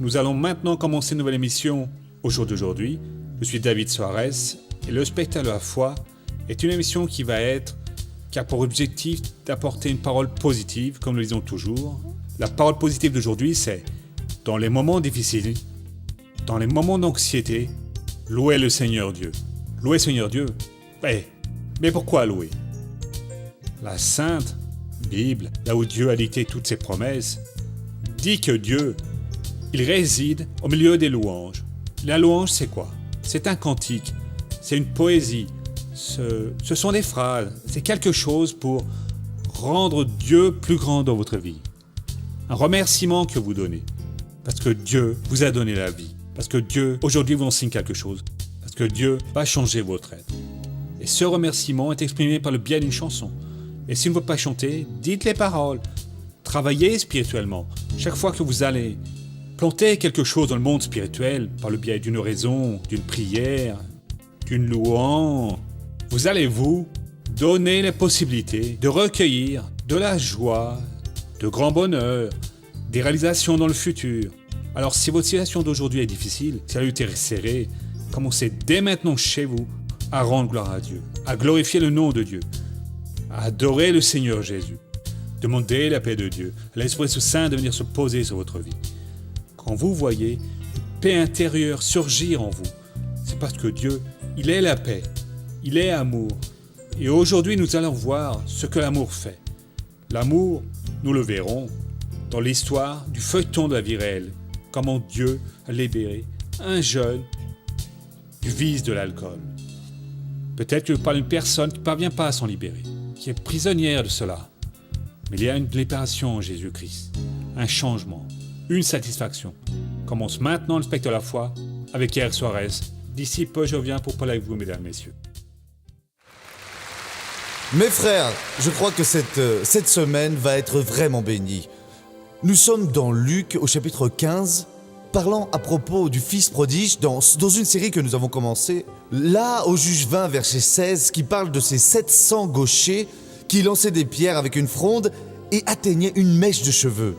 Nous allons maintenant commencer une nouvelle émission au jour d'aujourd'hui. Je suis David Soares et le spectacle de la foi est une émission qui a pour objectif d'apporter une parole positive, comme nous le disons toujours. La parole positive d'aujourd'hui, c'est dans les moments difficiles, dans les moments d'anxiété, louez le Seigneur Dieu. Louez Seigneur Dieu. Mais pourquoi louer? La Sainte Bible, là où Dieu a dicté toutes ses promesses, dit que Dieu, il réside au milieu des louanges. La louange, c'est quoi? C'est un cantique, c'est une poésie, ce sont des phrases, c'est quelque chose pour rendre Dieu plus grand dans votre vie. Un remerciement que vous donnez, parce que Dieu vous a donné la vie, parce que Dieu, aujourd'hui, vous enseigne quelque chose, parce que Dieu va changer votre être. Et ce remerciement est exprimé par le biais d'une chanson. Et si vous ne pouvez pas chanter, dites les paroles. Travaillez spirituellement. Chaque fois que vous allez planter quelque chose dans le monde spirituel, par le biais d'une oraison, d'une prière, d'une louange, vous allez vous donner les possibilités de recueillir de la joie, de grand bonheur, des réalisations dans le futur. Alors si votre situation d'aujourd'hui est difficile, si elle est serrée, commencez dès maintenant chez vous à rendre gloire à Dieu, à glorifier le nom de Dieu, à adorer le Seigneur Jésus. Demandez la paix de Dieu, l'Esprit Saint de venir se poser sur votre vie. Quand vous voyez une paix intérieure surgir en vous, c'est parce que Dieu, il est la paix, il est amour. Et aujourd'hui, nous allons voir ce que l'amour fait. L'amour, nous le verrons dans l'histoire du feuilleton de la vie réelle. Comment Dieu a libéré un jeune du vice de l'alcool. Peut-être que je parle d'une personne qui ne parvient pas à s'en libérer, qui est prisonnière de cela. Mais il y a une libération en Jésus-Christ, un changement, une satisfaction. Commence maintenant le spectacle de la foi avec Eric Soares. D'ici peu, je reviens pour parler avec vous, mesdames, messieurs. Mes frères, je crois que cette semaine va être vraiment bénie. Nous sommes dans Luc au chapitre 15, parlant à propos du fils prodige dans une série que nous avons commencée. Là, au juge 20, verset 16, qui parle de ces 700 gauchers qui lançaient des pierres avec une fronde et atteignaient une mèche de cheveux.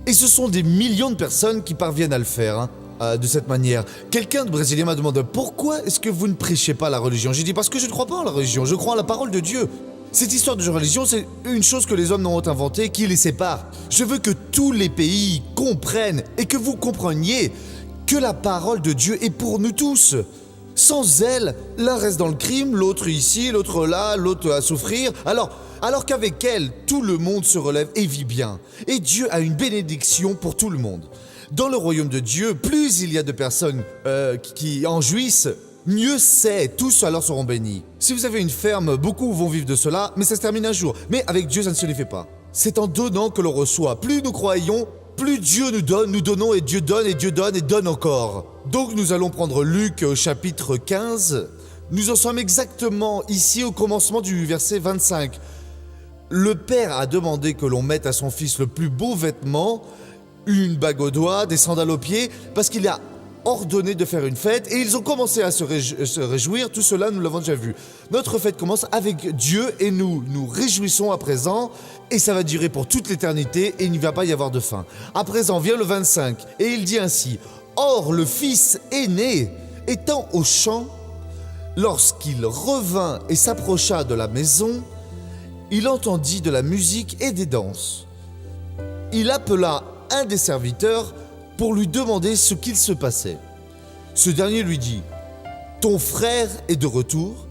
Et ce sont des millions de personnes qui parviennent à le faire, de cette manière. Quelqu'un de brésilien m'a demandé « Pourquoi est-ce que vous ne prêchez pas la religion ?» J'ai dit « Parce que je ne crois pas en la religion, je crois en la parole de Dieu. » Cette histoire de religion, c'est une chose que les hommes ont inventée qui les sépare. Je veux que tous les pays comprennent et que vous compreniez que la parole de Dieu est pour nous tous. Sans elle, l'un reste dans le crime, l'autre ici, l'autre là, l'autre à souffrir. Alors qu'avec elle, tout le monde se relève et vit bien. Et Dieu a une bénédiction pour tout le monde. Dans le royaume de Dieu, plus il y a de personnes qui en jouissent, mieux c'est, tous alors seront bénis. Si vous avez une ferme, beaucoup vont vivre de cela, mais ça se termine un jour. Mais avec Dieu, ça ne se les fait pas. C'est en donnant que l'on reçoit. Plus nous croyons, plus Dieu nous donne, nous donnons et Dieu donne et donne encore. Donc nous allons prendre Luc au chapitre 15. Nous en sommes exactement ici au commencement du verset 25. Le père a demandé que l'on mette à son fils le plus beau vêtement, une bague au doigt, des sandales aux pieds, parce qu'il a ordonné de faire une fête, et ils ont commencé à se réjouir. Tout cela, nous l'avons déjà vu. Notre fête commence avec Dieu, et nous nous réjouissons à présent, et ça va durer pour toute l'éternité, et il n'y va pas y avoir de fin. À présent vient le 25, et il dit ainsi « Or, le fils aîné, étant au champ, lorsqu'il revint et s'approcha de la maison, il entendit de la musique et des danses. Il appela un des serviteurs pour lui demander ce qu'il se passait. Ce dernier lui dit « Ton frère est de retour,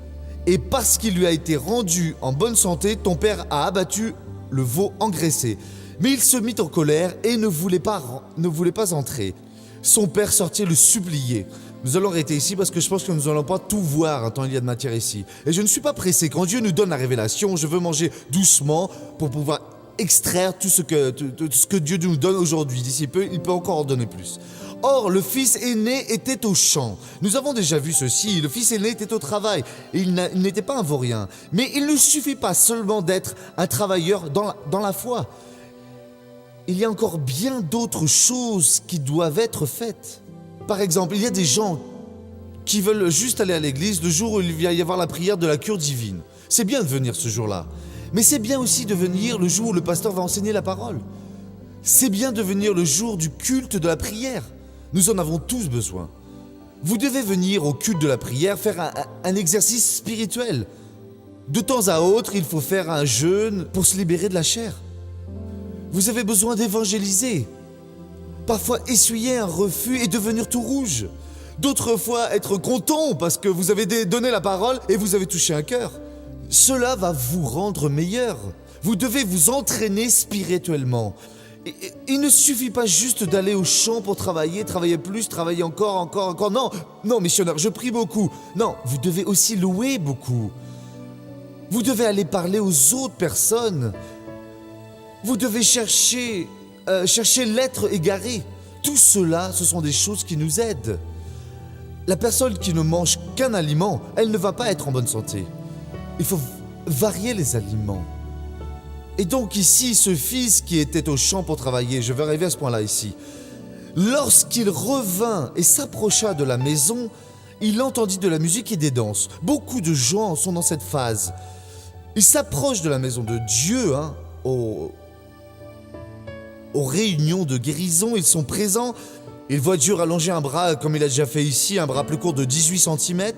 et parce qu'il lui a été rendu en bonne santé, ton père a abattu le veau engraissé. » Mais il se mit en colère et ne voulait pas entrer. Son père sortit le supplier. Nous allons arrêter ici parce que je pense que nous n'allons pas tout voir tant il y a de matière ici. Et je ne suis pas pressé. Quand Dieu nous donne la révélation, je veux manger doucement pour pouvoir extraire tout ce que Dieu nous donne aujourd'hui. D'ici peu, il peut encore en donner plus. Or, le fils aîné était au champ. Nous avons déjà vu ceci. Le fils aîné était au travail. Il n'était pas un vaurien. Mais il ne suffit pas seulement d'être un travailleur dans la foi. Il y a encore bien d'autres choses qui doivent être faites. Par exemple, il y a des gens qui veulent juste aller à l'église le jour où il va y avoir la prière de la cure divine. C'est bien de venir ce jour-là. Mais c'est bien aussi de venir le jour où le pasteur va enseigner la parole. C'est bien de venir le jour du culte de la prière. Nous en avons tous besoin. Vous devez venir au culte de la prière, faire un exercice spirituel. De temps à autre, il faut faire un jeûne pour se libérer de la chair. Vous avez besoin d'évangéliser. Parfois essuyer un refus et devenir tout rouge. D'autres fois être content parce que vous avez donné la parole et vous avez touché un cœur. Cela va vous rendre meilleur. Vous devez vous entraîner spirituellement. Il ne suffit pas juste d'aller au champ pour travailler plus, travailler encore. Non, missionnaire, je prie beaucoup. Non, vous devez aussi louer beaucoup. Vous devez aller parler aux autres personnes. Vous devez chercher l'être égaré. Tout cela, ce sont des choses qui nous aident. La personne qui ne mange qu'un aliment, elle ne va pas être en bonne santé. Il faut varier les aliments. Et donc ici, ce fils qui était au champ pour travailler, je vais arriver à ce point-là ici, lorsqu'il revint et s'approcha de la maison, il entendit de la musique et des danses. Beaucoup de gens sont dans cette phase. Ils s'approchent de la maison de Dieu, aux réunions de guérison, ils sont présents. Ils voient Dieu rallonger un bras, comme il a déjà fait ici, un bras plus court de 18 cm.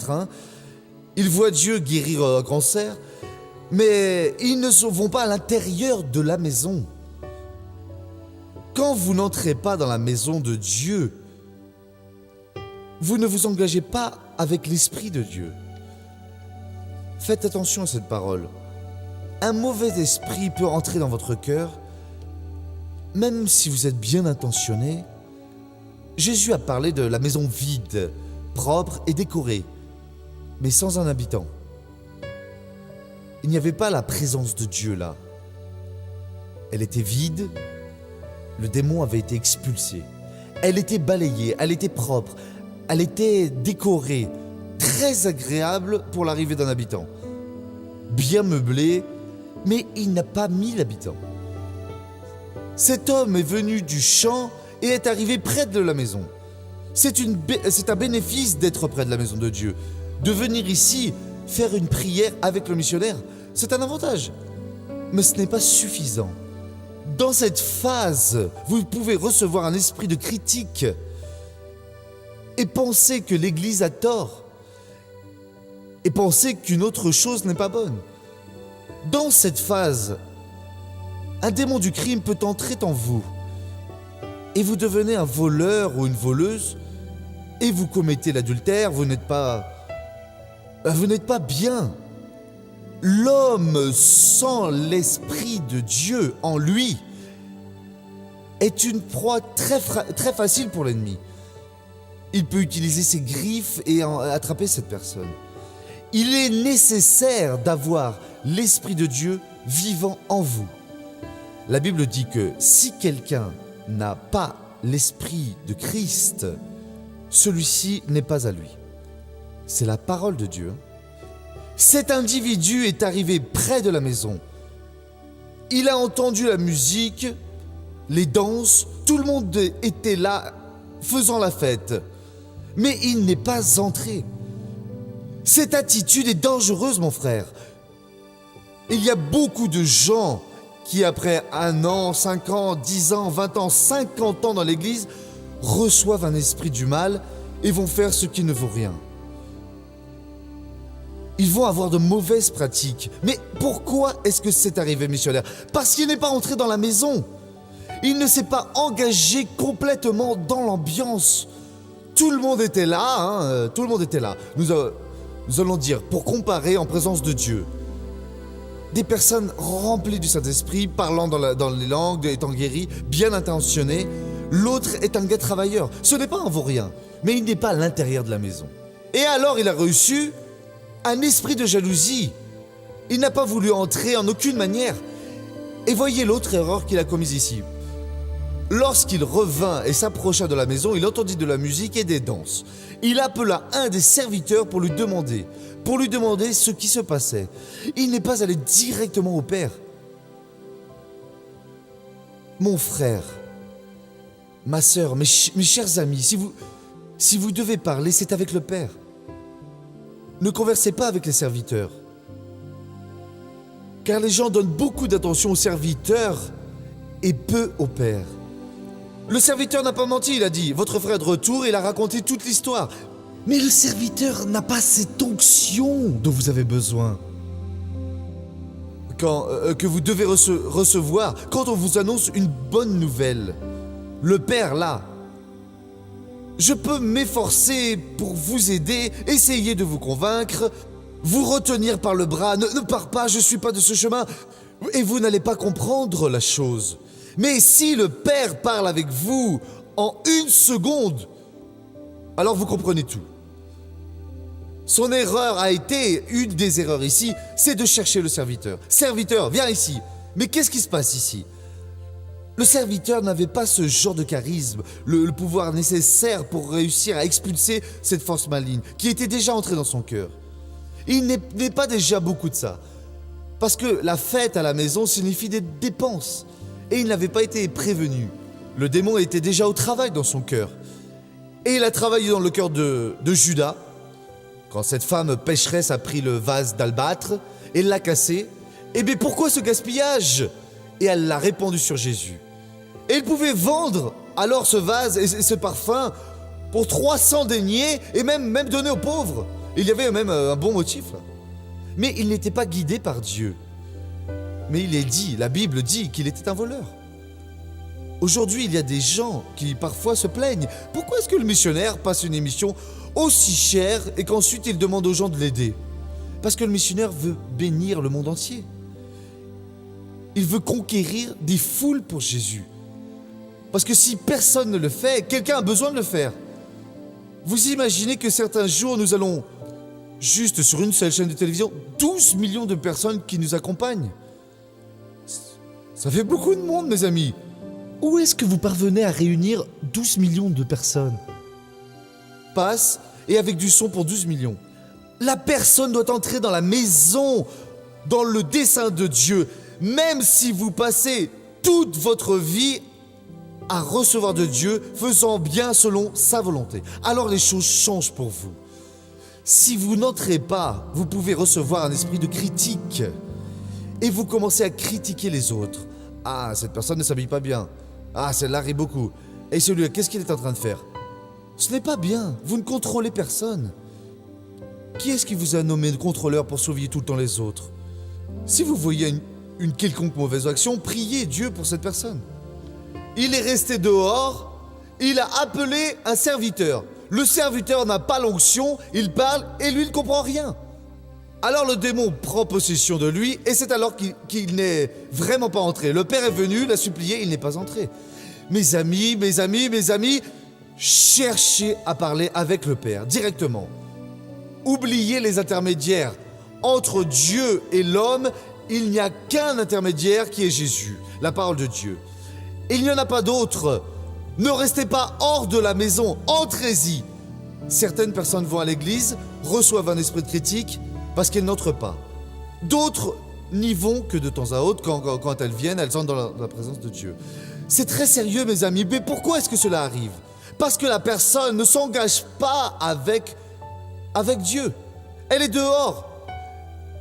Ils voient Dieu guérir un cancer. Mais ils ne vont pas à l'intérieur de la maison. Quand vous n'entrez pas dans la maison de Dieu, vous ne vous engagez pas avec l'Esprit de Dieu. Faites attention à cette parole. Un mauvais esprit peut entrer dans votre cœur, même si vous êtes bien intentionné. Jésus a parlé de la maison vide, propre et décorée, mais sans un habitant. Il n'y avait pas la présence de Dieu là. Elle était vide, le démon avait été expulsé. Elle était balayée, elle était propre, elle était décorée, très agréable pour l'arrivée d'un habitant. Bien meublée, mais il n'a pas mis l'habitant. Cet homme est venu du champ et est arrivé près de la maison. C'est un bénéfice d'être près de la maison de Dieu. De venir ici, faire une prière avec le missionnaire, c'est un avantage. Mais ce n'est pas suffisant. Dans cette phase, vous pouvez recevoir un esprit de critique et penser que l'Église a tort et penser qu'une autre chose n'est pas bonne. Dans cette phase, un démon du crime peut entrer en vous et vous devenez un voleur ou une voleuse et vous commettez l'adultère, vous n'êtes pas bien. L'homme sans l'Esprit de Dieu en lui est une proie très facile pour l'ennemi. Il peut utiliser ses griffes et attraper cette personne. Il est nécessaire d'avoir l'Esprit de Dieu vivant en vous. La Bible dit que si quelqu'un n'a pas l'Esprit de Christ, celui-ci n'est pas à lui. C'est la parole de Dieu. Cet individu est arrivé près de la maison. Il a entendu la musique, les danses, tout le monde était là faisant la fête. Mais il n'est pas entré. Cette attitude est dangereuse, mon frère. Il y a beaucoup de gens qui, après 1 an, 5 ans, 10 ans, 20 ans, 50 ans dans l'église, reçoivent un esprit du mal et vont faire ce qui ne vaut rien. Ils vont avoir de mauvaises pratiques. Mais pourquoi est-ce que c'est arrivé, missionnaire? Parce qu'il n'est pas entré dans la maison. Il ne s'est pas engagé complètement dans l'ambiance. Tout le monde était là, tout le monde était là. Nous allons dire, pour comparer en présence de Dieu, des personnes remplies du Saint-Esprit, parlant dans les langues, étant guéries, bien intentionnées. L'autre est un gars travailleur. Ce n'est pas un vaurien, mais il n'est pas à l'intérieur de la maison. Et alors il a reçu un esprit de jalousie. Il n'a pas voulu entrer en aucune manière. Et voyez l'autre erreur qu'il a commise ici. Lorsqu'il revint et s'approcha de la maison, il entendit de la musique et des danses. Il appela un des serviteurs pour lui demander ce qui se passait. Il n'est pas allé directement au Père. Mon frère, ma sœur, mes chers amis, si vous devez parler, c'est avec le Père. Ne conversez pas avec les serviteurs. Car les gens donnent beaucoup d'attention aux serviteurs et peu au Père. Le serviteur n'a pas menti, il a dit. Votre frère est de retour, il a raconté toute l'histoire. Mais le serviteur n'a pas cette onction dont vous avez besoin. Que vous devez recevoir quand on vous annonce une bonne nouvelle. Le Père, là. Je peux m'efforcer pour vous aider, essayer de vous convaincre, vous retenir par le bras. Ne pars pas, je ne suis pas de ce chemin. Et vous n'allez pas comprendre la chose. Mais si le Père parle avec vous en 1 seconde, alors vous comprenez tout. Son erreur a été, une des erreurs ici, c'est de chercher le serviteur. Serviteur, viens ici. Mais qu'est-ce qui se passe ici ? Le serviteur n'avait pas ce genre de charisme, le pouvoir nécessaire pour réussir à expulser cette force maligne qui était déjà entrée dans son cœur. Il n'est pas déjà beaucoup de ça. Parce que la fête à la maison signifie des dépenses. Et il n'avait pas été prévenu. Le démon était déjà au travail dans son cœur. Et il a travaillé dans le cœur de Judas. Quand cette femme pécheresse a pris le vase d'albâtre et l'a cassé, eh bien pourquoi ce gaspillage ? Et elle l'a répandu sur Jésus. Et il pouvait vendre alors ce vase et ce parfum pour 300 deniers et même donner aux pauvres. Il y avait même un bon motif là. Mais il n'était pas guidé par Dieu. Mais la Bible dit qu'il était un voleur. Aujourd'hui, il y a des gens qui parfois se plaignent. Pourquoi est-ce que le missionnaire passe une émission aussi chère et qu'ensuite il demande aux gens de l'aider ? Parce que le missionnaire veut bénir le monde entier. Il veut conquérir des foules pour Jésus. Parce que si personne ne le fait, quelqu'un a besoin de le faire. Vous imaginez que certains jours, nous allons, juste sur une seule chaîne de télévision, 12 millions de personnes qui nous accompagnent. Ça fait beaucoup de monde, mes amis. Où est-ce que vous parvenez à réunir 12 millions de personnes ? Passe et avec du son pour 12 millions. La personne doit entrer dans la maison, dans le dessein de Dieu. Même si vous passez toute votre vie à recevoir de Dieu, faisant bien selon sa volonté, alors les choses changent pour vous. Si vous n'entrez pas, vous pouvez recevoir un esprit de critique et vous commencez à critiquer les autres. Ah, cette personne ne s'habille pas bien. Ah, celle-là rit beaucoup. Et celui-là, qu'est-ce qu'il est en train de faire ? Ce n'est pas bien, vous ne contrôlez personne. Qui est-ce qui vous a nommé contrôleur pour surveiller tout le temps les autres ? Si vous voyez une quelconque mauvaise action, priez Dieu pour cette personne. Il est resté dehors, il a appelé un serviteur. Le serviteur n'a pas l'onction, il parle et lui ne comprend rien. Alors le démon prend possession de lui et c'est alors qu'il n'est vraiment pas entré. Le Père est venu, l'a supplié, il n'est pas entré. Mes amis, cherchez à parler avec le Père directement. Oubliez les intermédiaires. Entre Dieu et l'homme, il n'y a qu'un intermédiaire qui est Jésus, la parole de Dieu. Il n'y en a pas d'autre. Ne restez pas hors de la maison, entrez-y. Certaines personnes vont à l'église, reçoivent un esprit de critique parce qu'elles n'entrent pas. D'autres n'y vont que de temps à autre, quand elles viennent, elles entrent dans la présence de Dieu. C'est très sérieux, mes amis, mais pourquoi est-ce que cela arrive ? Parce que la personne ne s'engage pas avec Dieu. Elle est dehors.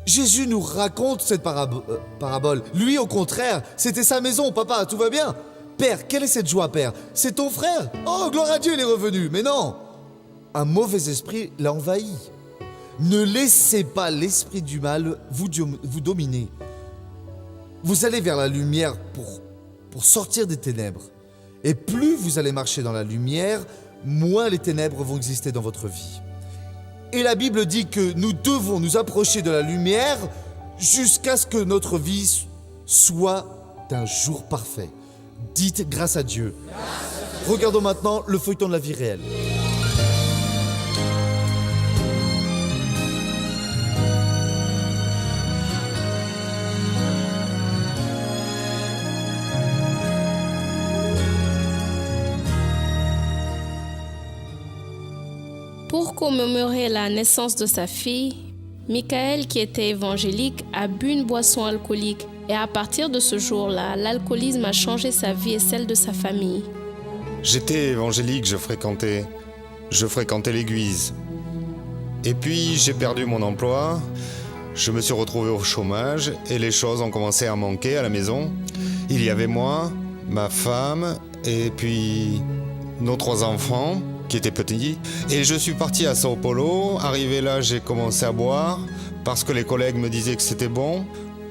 Jésus nous raconte cette parabole. Lui, au contraire, c'était sa maison. Papa, tout va bien ? Père, quelle est cette joie, Père ? C'est ton frère ? Oh, gloire à Dieu, il est revenu. Mais non, un mauvais esprit l'a envahi. Ne laissez pas l'esprit du mal vous dominer. Vous allez vers la lumière pour sortir des ténèbres. Et plus vous allez marcher dans la lumière, moins les ténèbres vont exister dans votre vie. Et la Bible dit que nous devons nous approcher de la lumière jusqu'à ce que notre vie soit d'un jour parfait. Dites grâce à Dieu. Regardons maintenant le feuilleton de la vie réelle. Pour commémorer la naissance de sa fille, Michael, qui était évangélique, a bu une boisson alcoolique et à partir de ce jour-là, l'alcoolisme a changé sa vie et celle de sa famille. J'étais évangélique, je fréquentais l'église. Et puis j'ai perdu mon emploi, je me suis retrouvé au chômage et les choses ont commencé à manquer à la maison. Il y avait moi, ma femme et puis nos 3 enfants qui étaient petits. Et je suis parti à Sao Paulo. Arrivé là, j'ai commencé à boire parce que les collègues me disaient que c'était bon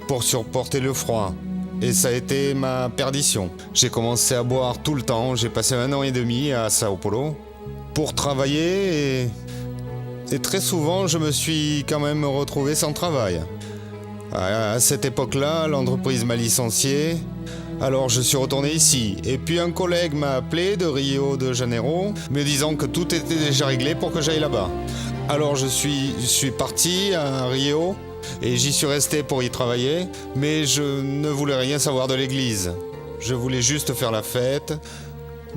pour supporter le froid. Et ça a été ma perdition. J'ai commencé à boire tout le temps. J'ai passé 1 an et demi à Sao Paulo pour travailler et très souvent, je me suis quand même retrouvé sans travail. À cette époque-là, l'entreprise m'a licencié. Alors je suis retourné ici. Et puis un collègue m'a appelé de Rio de Janeiro, me disant que tout était déjà réglé pour que j'aille là-bas. Alors je suis parti à Rio et j'y suis resté pour y travailler. Mais je ne voulais rien savoir de l'église. Je voulais juste faire la fête,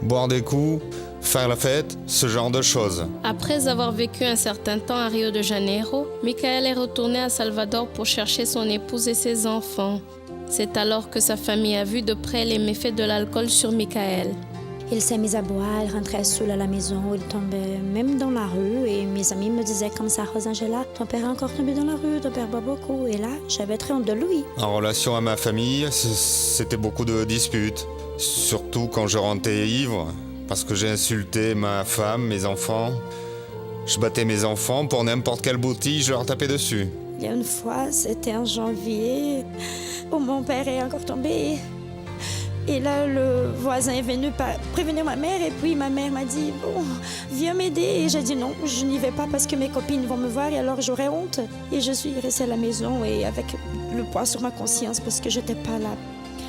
boire des coups, faire la fête, ce genre de choses. Après avoir vécu un certain temps à Rio de Janeiro, Michael est retourné à Salvador pour chercher son épouse et ses enfants. C'est alors que sa famille a vu de près les méfaits de l'alcool sur Michael. Il s'est mis à boire, il rentrait seul à la maison, il tombait même dans la rue et mes amis me disaient comme ça, Rosangela, ton père est encore tombé dans la rue, ton père boit beaucoup. Et là, j'avais très honte de lui. En relation à ma famille, c'était beaucoup de disputes, surtout quand je rentrais ivre. Parce que j'ai insulté ma femme, mes enfants. Je battais mes enfants pour n'importe quelle boutique, je leur tapais dessus. Il y a une fois, c'était en janvier, où mon père est encore tombé. Et là, le voisin est venu prévenir ma mère. Et puis ma mère m'a dit, bon, viens m'aider. Et j'ai dit non, je n'y vais pas parce que mes copines vont me voir et alors j'aurai honte. Et je suis restée à la maison et avec le poids sur ma conscience parce que j'étais pas là.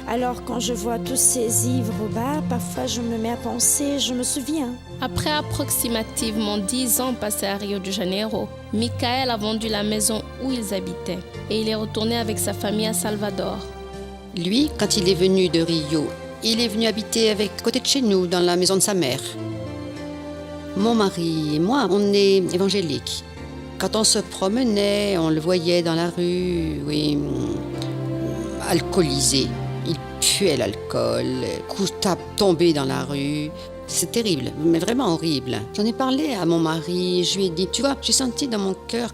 Alors quand je vois tous ces ivres au bar, parfois je me mets à penser, je me souviens. Après approximativement 10 ans passés à Rio de Janeiro, Michael a vendu la maison où ils habitaient et il est retourné avec sa famille à Salvador. Lui, quand il est venu de Rio, il est venu habiter à côté de chez nous, dans la maison de sa mère. Mon mari et moi, on est évangéliques. Quand on se promenait, on le voyait dans la rue, oui, alcoolisé. Il puait l'alcool, tombé dans la rue. C'est terrible, mais vraiment horrible. J'en ai parlé à mon mari, je lui ai dit, tu vois, j'ai senti dans mon cœur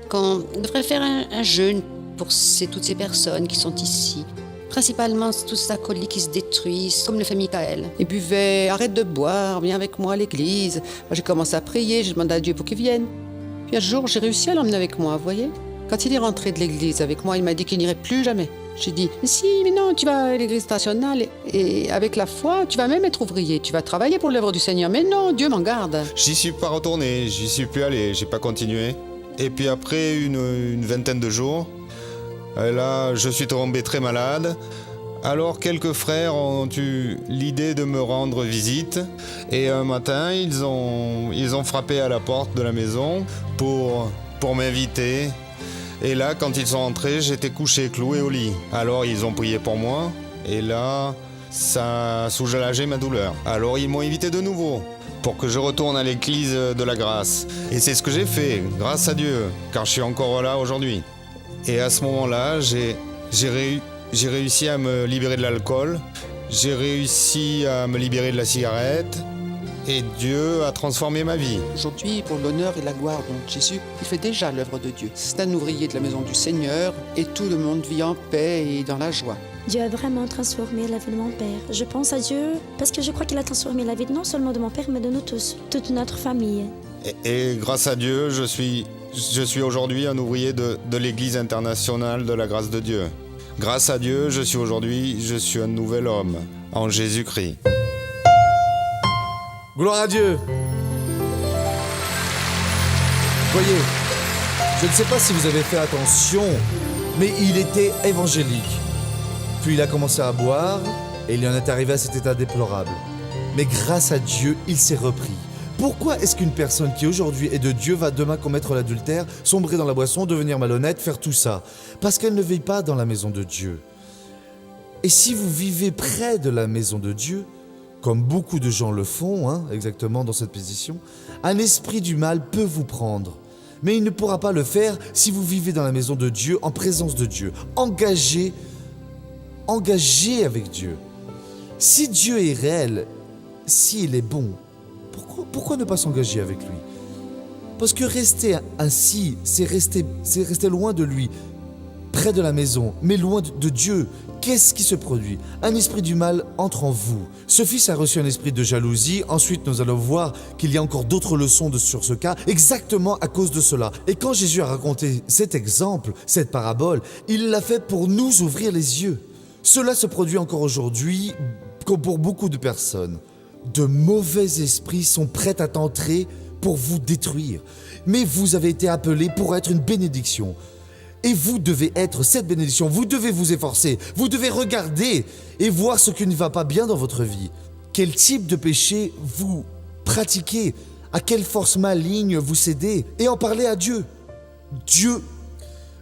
qu'on devrait faire un jeûne pour toutes ces personnes qui sont ici. Principalement tous ces alcooliques qui se détruisent, comme le fait Michael. Il buvait, arrête de boire, viens avec moi à l'église. J'ai commencé à prier, j'ai demandé à Dieu pour qu'il vienne. Puis un jour, j'ai réussi à l'emmener avec moi, vous voyez. Quand il est rentré de l'église avec moi, il m'a dit qu'il n'irait plus jamais. J'ai dit, mais si, mais non, tu vas à l'église nationale et avec la foi, tu vas même être ouvrier, tu vas travailler pour l'œuvre du Seigneur. Mais non, Dieu m'en garde. J'y suis pas retourné, j'y suis plus allé, j'ai pas continué. Et puis après une vingtaine de jours, là, je suis tombé très malade. Alors quelques frères ont eu l'idée de me rendre visite. Et un matin, ils ont frappé à la porte de la maison pour m'inviter. Et là, quand ils sont entrés, j'étais couché, cloué au lit. Alors ils ont prié pour moi. Et là, ça a soulagé ma douleur. Alors ils m'ont invité de nouveau pour que je retourne à l'église de la grâce. Et c'est ce que j'ai fait, grâce à Dieu, car je suis encore là aujourd'hui. Et à ce moment-là, j'ai réussi à me libérer de l'alcool, j'ai réussi à me libérer de la cigarette, et Dieu a transformé ma vie. Aujourd'hui, pour l'honneur et la gloire de Jésus, il fait déjà l'œuvre de Dieu. C'est un ouvrier de la maison du Seigneur, et tout le monde vit en paix et dans la joie. Dieu a vraiment transformé la vie de mon père. Je pense à Dieu parce que je crois qu'il a transformé la vie non seulement de mon père, mais de nous tous, toute notre famille. Et grâce à Dieu, je suis aujourd'hui un ouvrier de l'Église internationale de la grâce de Dieu. Grâce à Dieu, je suis un nouvel homme en Jésus-Christ. Gloire à Dieu. Voyez, je ne sais pas si vous avez fait attention, mais il était évangélique. Puis il a commencé à boire et il en est arrivé à cet état déplorable. Mais grâce à Dieu, il s'est repris. Pourquoi est-ce qu'une personne qui aujourd'hui est de Dieu va demain commettre l'adultère, sombrer dans la boisson, devenir malhonnête, faire tout ça? Parce qu'elle ne vit pas dans la maison de Dieu. Et si vous vivez près de la maison de Dieu, comme beaucoup de gens le font, exactement dans cette position, un esprit du mal peut vous prendre. Mais il ne pourra pas le faire si vous vivez dans la maison de Dieu, en présence de Dieu, engagé avec Dieu. Si Dieu est réel, s'il est bon, pourquoi ne pas s'engager avec lui? Parce que rester ainsi, c'est rester loin de lui. près de la maison, mais loin de Dieu. Qu'est-ce qui se produit? Un esprit du mal entre en vous. Ce fils a reçu un esprit de jalousie. Ensuite, nous allons voir qu'il y a encore d'autres leçons sur ce cas, exactement à cause de cela. Et quand Jésus a raconté cet exemple, cette parabole, il l'a fait pour nous ouvrir les yeux. Cela se produit encore aujourd'hui, comme pour beaucoup de personnes. De mauvais esprits sont prêts à entrer pour vous détruire. Mais vous avez été appelés pour être une bénédiction. Et vous devez être cette bénédiction, vous devez vous efforcer, vous devez regarder et voir ce qui ne va pas bien dans votre vie. Quel type de péché vous pratiquez, à quelle force maligne vous cédez, et en parler à Dieu. Dieu,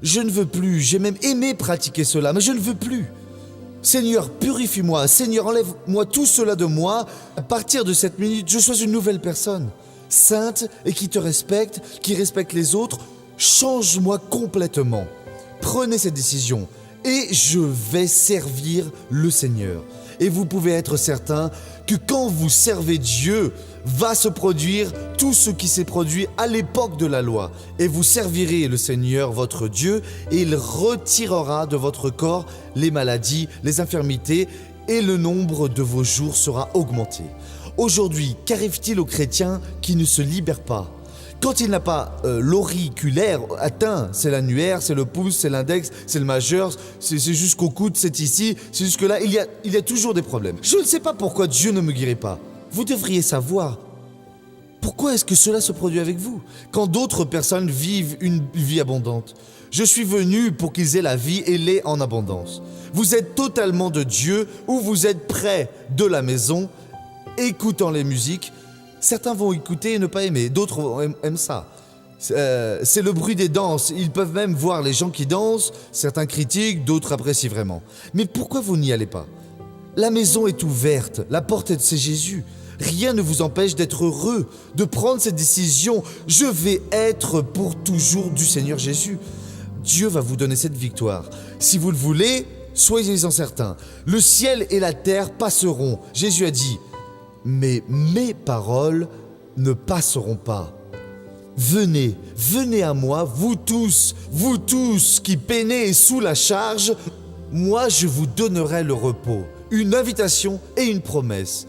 je ne veux plus, j'ai même aimé pratiquer cela, mais je ne veux plus. Seigneur, purifie-moi, Seigneur, enlève-moi tout cela de moi. À partir de cette minute, je sois une nouvelle personne, sainte et qui te respecte, qui respecte les autres. Change-moi complètement. Prenez cette décision et je vais servir le Seigneur. Et vous pouvez être certain que quand vous servez Dieu, va se produire tout ce qui s'est produit à l'époque de la loi. Et vous servirez le Seigneur, votre Dieu, et il retirera de votre corps les maladies, les infirmités, et le nombre de vos jours sera augmenté. Aujourd'hui, qu'arrive-t-il aux chrétiens qui ne se libèrent pas ? Quand il n'a pas l'auriculaire atteint, c'est l'annulaire, c'est le pouce, c'est l'index, c'est le majeur, c'est jusqu'au coude, c'est ici, c'est jusque là, il y a toujours des problèmes. Je ne sais pas pourquoi Dieu ne me guérit pas. Vous devriez savoir. Pourquoi est-ce que cela se produit avec vous, quand d'autres personnes vivent une vie abondante? Je suis venu pour qu'ils aient la vie et l'aient en abondance. Vous êtes totalement de Dieu ou vous êtes près de la maison, écoutant les musiques. Certains vont écouter et ne pas aimer, d'autres aiment ça. C'est le bruit des danses, ils peuvent même voir les gens qui dansent, certains critiquent, d'autres apprécient vraiment. Mais pourquoi vous n'y allez pas? La maison est ouverte, la porte c'est Jésus. Rien ne vous empêche d'être heureux, de prendre cette décision. Je vais être pour toujours du Seigneur Jésus. Dieu va vous donner cette victoire. Si vous le voulez, soyez-en certains. Le ciel et la terre passeront. Jésus a dit: mais mes paroles ne passeront pas. Venez, venez à moi, vous tous qui peinez sous la charge, moi je vous donnerai le repos. Une invitation et une promesse.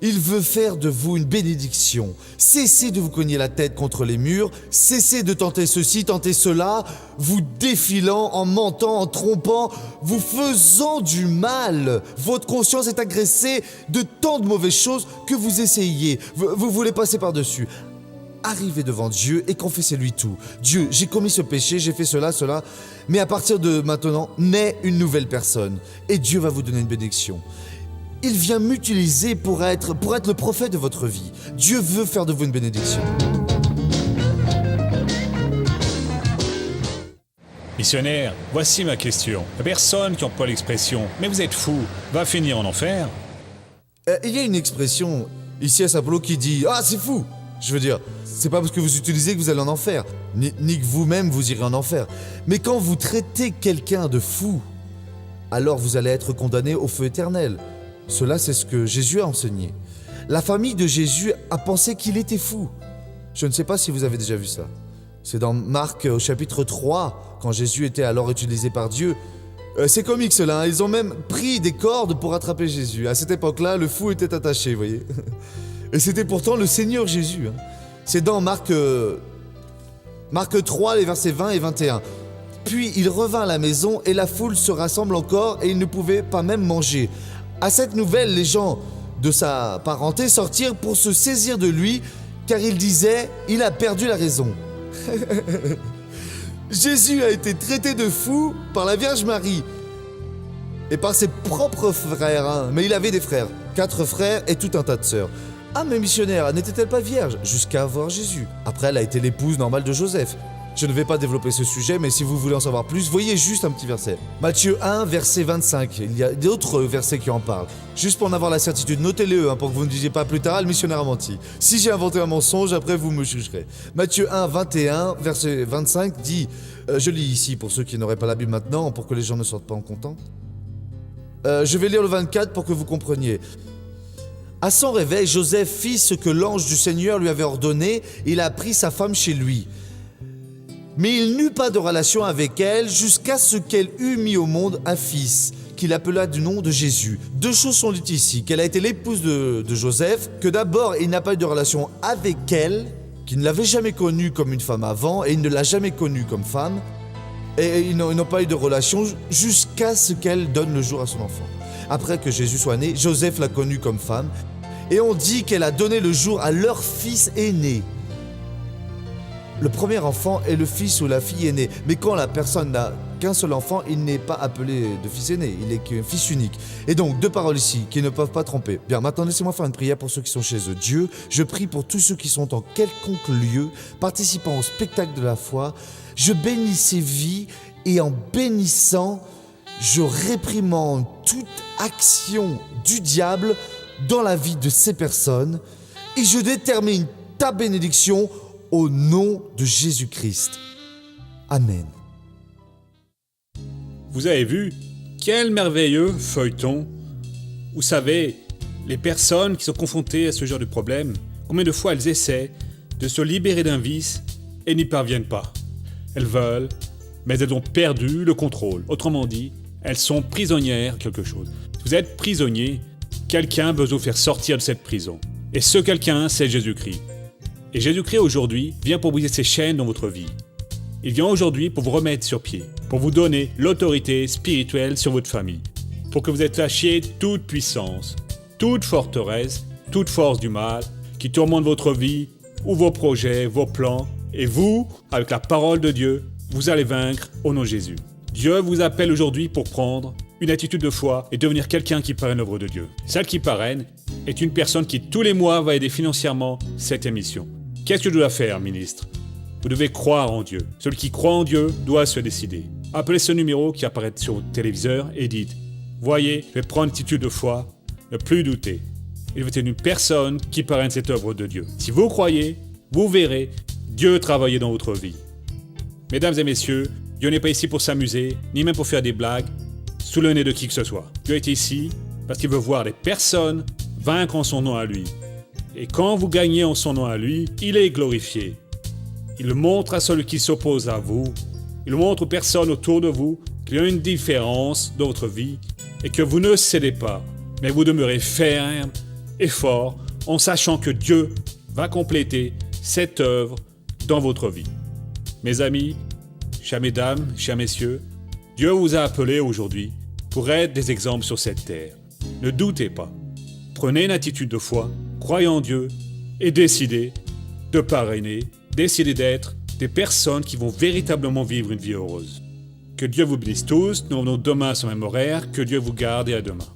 Il veut faire de vous une bénédiction. Cessez de vous cogner la tête contre les murs, cessez de tenter ceci, tenter cela, vous défilant, en mentant, en trompant, vous faisant du mal. Votre conscience est agressée de tant de mauvaises choses que vous essayez. Vous voulez passer par-dessus. Arrivez devant Dieu et confessez-lui tout. Dieu, j'ai commis ce péché, j'ai fait cela, mais à partir de maintenant, naît une nouvelle personne. Et Dieu va vous donner une bénédiction. Il vient m'utiliser pour être le prophète de votre vie. Dieu veut faire de vous une bénédiction. Missionnaire, voici ma question. La personne qui emploie l'expression « mais vous êtes fou » va finir en enfer. Il y a une expression ici à Saint-Paulo qui dit « ah, c'est fou ». Je veux dire, c'est pas parce que vous utilisez que vous allez en enfer, ni que vous-même vous irez en enfer. Mais quand vous traitez quelqu'un de fou, alors vous allez être condamné au feu éternel. Cela, c'est ce que Jésus a enseigné. La famille de Jésus a pensé qu'il était fou. Je ne sais pas si vous avez déjà vu ça. C'est dans Marc au chapitre 3, quand Jésus était alors utilisé par Dieu. C'est comique cela, hein. Ils ont même pris des cordes pour attraper Jésus. À cette époque-là, le fou était attaché, vous voyez. Et c'était pourtant le Seigneur Jésus. Hein. C'est dans Marc 3, les versets 20 et 21. Puis il revint à la maison et la foule se rassemble encore et il ne pouvait pas même manger. À cette nouvelle, les gens de sa parenté sortirent pour se saisir de lui, car ils disaient « il a perdu la raison ». Jésus a été traité de fou par la Vierge Marie et par ses propres frères, hein. Mais il avait des frères, 4 frères et tout un tas de sœurs. Ah, mais missionnaire, n'était-elle pas vierge jusqu'à avoir Jésus? Après, elle a été l'épouse normale de Joseph. Je ne vais pas développer ce sujet, mais si vous voulez en savoir plus, voyez juste un petit verset. Matthieu 1, verset 25. Il y a d'autres versets qui en parlent. Juste pour en avoir la certitude, notez-les, hein, pour que vous ne disiez pas plus tard, le missionnaire a menti. Si j'ai inventé un mensonge, après vous me jugerez. Matthieu 1, 21, verset 25 dit, je lis ici pour ceux qui n'auraient pas la Bible maintenant, pour que les gens ne sortent pas en comptant. Je vais lire le 24 pour que vous compreniez. À son réveil, Joseph fit ce que l'ange du Seigneur lui avait ordonné, et il a pris sa femme chez lui. Mais il n'eut pas de relation avec elle jusqu'à ce qu'elle eût mis au monde un fils, qu'il appela du nom de Jésus. 2 choses sont dites ici, qu'elle a été l'épouse de Joseph, que d'abord il n'a pas eu de relation avec elle, qu'il ne l'avait jamais connue comme une femme avant, et il ne l'a jamais connue comme femme, et ils n'ont pas eu de relation jusqu'à ce qu'elle donne le jour à son enfant. Après que Jésus soit né, Joseph l'a connue comme femme, et on dit qu'elle a donné le jour à leur fils aîné. Le premier enfant est le fils ou la fille aînée, mais quand la personne n'a qu'un seul enfant, il n'est pas appelé de fils aîné, il est qu'un fils unique. Et donc, 2 paroles ici qui ne peuvent pas tromper. Bien, maintenant laissez-moi faire une prière pour ceux qui sont chez eux. Dieu, je prie pour tous ceux qui sont en quelconque lieu, participant au spectacle de la foi. Je bénis ces vies et en bénissant, je réprimande toute action du diable dans la vie de ces personnes et je détermine ta bénédiction au nom de Jésus-Christ. Amen. Vous avez vu quel merveilleux feuilleton. Vous savez, les personnes qui sont confrontées à ce genre de problème, combien de fois elles essaient de se libérer d'un vice et n'y parviennent pas. Elles veulent, mais elles ont perdu le contrôle. Autrement dit, elles sont prisonnières de quelque chose. Si vous êtes prisonnier, quelqu'un veut vous faire sortir de cette prison. Et ce quelqu'un, c'est Jésus-Christ. Et Jésus-Christ aujourd'hui vient pour briser ces chaînes dans votre vie. Il vient aujourd'hui pour vous remettre sur pied, pour vous donner l'autorité spirituelle sur votre famille, pour que vous êtes lâchiez toute puissance, toute forteresse, toute force du mal qui tourmente votre vie ou vos projets, vos plans. Et vous, avec la parole de Dieu, vous allez vaincre au nom de Jésus. Dieu vous appelle aujourd'hui pour prendre une attitude de foi et devenir quelqu'un qui parraine l'œuvre de Dieu. Celle qui parraine est une personne qui tous les mois va aider financièrement cette émission. Qu'est-ce que je dois faire, ministre? Vous devez croire en Dieu. Celui qui croit en Dieu doit se décider. Appelez ce numéro qui apparaît sur votre téléviseur et dites « Voyez, je vais prendre une attitude de foi, ne plus douter. Et je vais être une personne qui parraine cette œuvre de Dieu. » Si vous croyez, vous verrez Dieu travailler dans votre vie. Mesdames et messieurs, Dieu n'est pas ici pour s'amuser, ni même pour faire des blagues sous le nez de qui que ce soit. Dieu est ici parce qu'il veut voir les personnes vaincre en son nom à lui. Et quand vous gagnez en son nom à lui, il est glorifié. Il le montre à celui qui s'oppose à vous. Il le montre aux personnes autour de vous qu'il y a une différence dans votre vie et que vous ne cédez pas, mais vous demeurez ferme et fort en sachant que Dieu va compléter cette œuvre dans votre vie. Mes amis, chères mesdames, chers messieurs, Dieu vous a appelés aujourd'hui pour être des exemples sur cette terre. Ne doutez pas. Prenez une attitude de foi, croyez en Dieu et décidez de parrainer, décidez d'être des personnes qui vont véritablement vivre une vie heureuse. Que Dieu vous bénisse tous. Nous revenons demain sur le même horaire. Que Dieu vous garde et à demain.